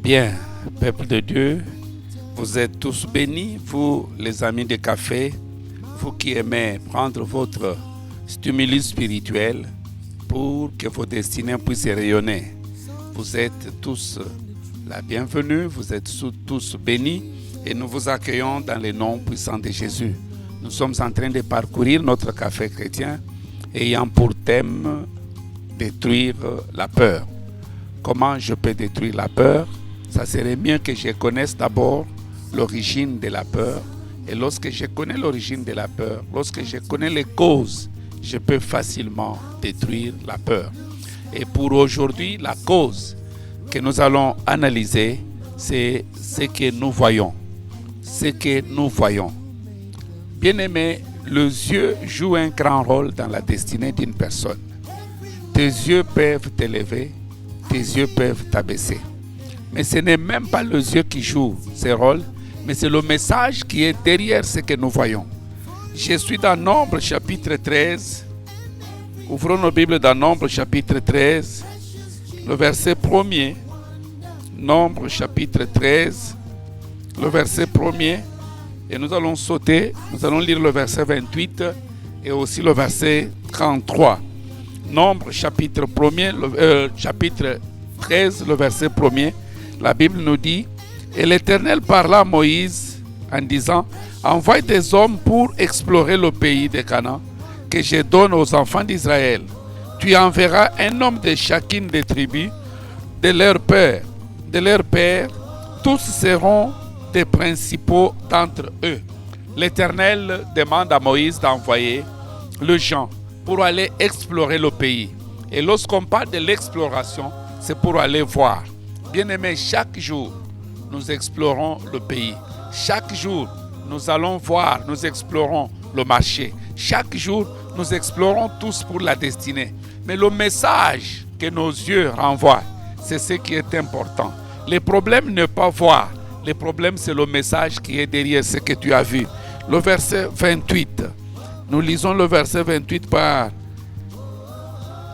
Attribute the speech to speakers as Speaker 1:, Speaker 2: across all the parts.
Speaker 1: Bien, peuple de Dieu, vous êtes tous bénis, vous les amis de café, vous qui aimez prendre votre stimulus spirituel pour que vos destinées puissent rayonner. Vous êtes tous la bienvenue, vous êtes tous bénis et nous vous accueillons dans le nom puissant de Jésus. Nous sommes en train de parcourir notre café chrétien ayant pour thème détruire la peur. Comment je peux détruire la peur? Ça serait mieux que je connaisse d'abord l'origine de la peur. Et lorsque je connais l'origine de la peur, lorsque je connais les causes, je peux facilement détruire la peur. Et pour aujourd'hui, la cause que nous allons analyser, c'est ce que nous voyons. Ce que nous voyons. Bien-aimé, les yeux jouent un grand rôle dans la destinée d'une personne. Tes yeux peuvent t'élever, tes yeux peuvent t'abaisser. Mais ce n'est même pas les yeux qui jouent ce rôle, mais c'est le message qui est derrière ce que nous voyons. Je suis dans Nombre chapitre 13. Ouvrons nos Bibles dans Nombre chapitre 13, le verset 1er. Nombre chapitre 13, le verset 1er. Et nous allons sauter, nous allons lire le verset 28 et aussi le verset 33. Nombre chapitre 1er, chapitre 13, le verset 1er. La Bible nous dit: et l'Éternel parla à Moïse en disant: envoie des hommes pour explorer le pays de Canaan que je donne aux enfants d'Israël. Tu enverras un homme de chacune des tribus de leur père. Tous seront des principaux d'entre eux. L'Éternel demande à Moïse d'envoyer les gens pour aller explorer le pays. Et lorsqu'on parle de l'exploration, c'est pour aller voir. Bien-aimés, chaque jour, nous explorons le pays. Chaque jour, nous allons voir, nous explorons le marché. Chaque jour, nous explorons tous pour la destinée. Mais le message que nos yeux renvoient, c'est ce qui est important. Le problème n'est pas voir. Le problème, c'est le message qui est derrière ce que tu as vu. Le verset 28. Nous lisons le verset 28 par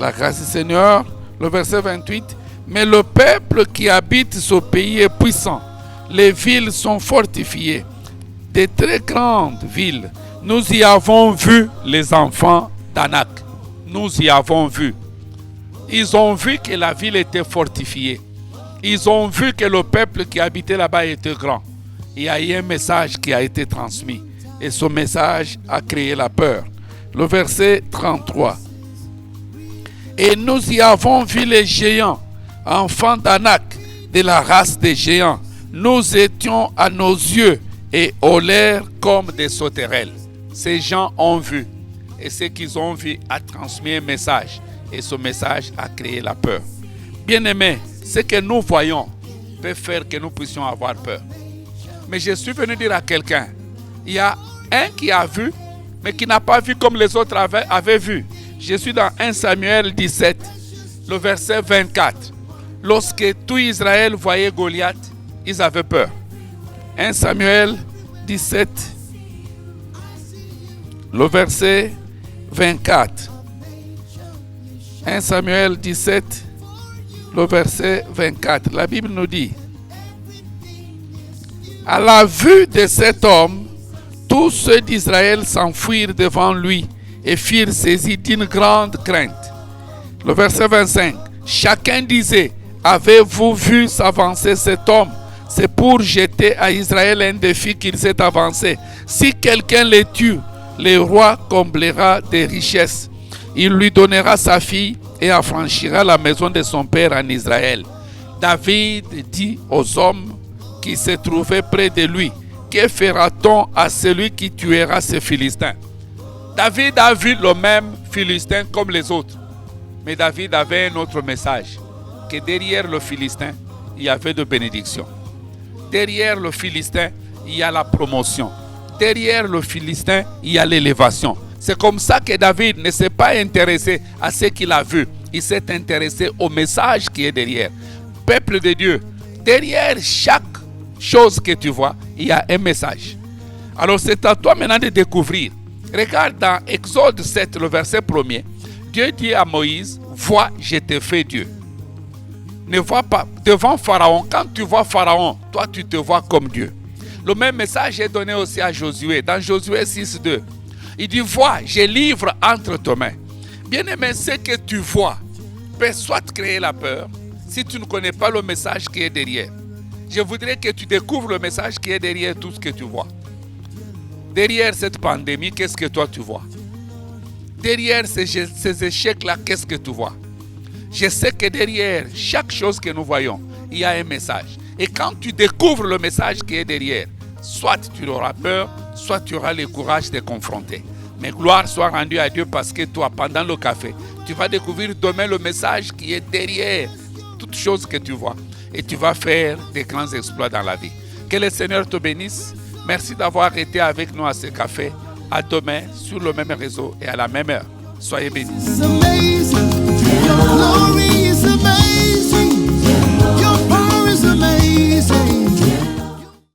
Speaker 1: la grâce du Seigneur. Le verset 28. Mais le peuple qui habite ce pays est puissant. Les villes sont fortifiées. Des très grandes villes. Nous y avons vu les enfants d'Anak. Nous y avons vu. Ils ont vu que la ville était fortifiée. Ils ont vu que le peuple qui habitait là-bas était grand. Il y a eu un message qui a été transmis. Et ce message a créé la peur. Le verset 33. Et nous y avons vu les géants, enfants d'Anak, de la race des géants. Nous étions à nos yeux et au l'air comme des sauterelles. Ces gens ont vu. Et ce qu'ils ont vu a transmis un message. Et ce message a créé la peur. Bien-aimés, ce que nous voyons peut faire que nous puissions avoir peur. Mais je suis venu dire à quelqu'un, il y a un qui a vu, mais qui n'a pas vu comme les autres avaient vu. Je suis dans 1 Samuel 17, le verset 24. Lorsque tout Israël voyait Goliath, ils avaient peur. 1 Samuel 17, le verset 24. 1 Samuel 17, le verset 24. La Bible nous dit: à la vue de cet homme, tous ceux d'Israël s'enfuirent devant lui et furent saisis d'une grande crainte. Le verset 25. Chacun disait: avez-vous vu s'avancer cet homme? C'est pour jeter à Israël un défi qu'il s'est avancé. Si quelqu'un le tue, le roi comblera des richesses. Il lui donnera sa fille et affranchira la maison de son père en Israël. David dit aux hommes qui se trouvaient près de lui: que fera-t-on à celui qui tuera ces Philistins? David a vu le même Philistin comme les autres. Mais David avait un autre message. Que derrière le Philistin, il y avait de bénédiction. Derrière le Philistin, il y a la promotion. Derrière le Philistin, il y a l'élévation. C'est comme ça que David ne s'est pas intéressé à ce qu'il a vu. Il s'est intéressé au message qui est derrière. Peuple de Dieu, derrière chaque chose que tu vois, il y a un message. Alors c'est à toi maintenant de découvrir. Regarde dans Exode 7, le verset 1er. Dieu dit à Moïse: vois, je te fais Dieu. ne vois pas devant Pharaon. Quand tu vois Pharaon, toi tu te vois comme Dieu. Le même message est donné aussi à Josué. Dans Josué 6:2, il dit, vois, je livre entre tes mains. Bien-aimé, ce que tu vois peut soit créer la peur si tu ne connais pas le message qui est derrière. Je voudrais que tu découvres le message qui est derrière tout ce que tu vois. Derrière cette pandémie, qu'est-ce que toi tu vois? Derrière ces échecs-là, qu'est-ce que tu vois? Je sais que derrière chaque chose que nous voyons, il y a un message. Et quand tu découvres le message qui est derrière, soit tu auras peur, soit tu auras le courage de confronter. Mais gloire soit rendue à Dieu parce que toi, pendant le café, tu vas découvrir demain le message qui est derrière toutes choses que tu vois. Et tu vas faire des grands exploits dans la vie. Que le Seigneur te bénisse. Merci d'avoir été avec nous à ce café. À demain sur le même réseau et à la même heure. Soyez bénis.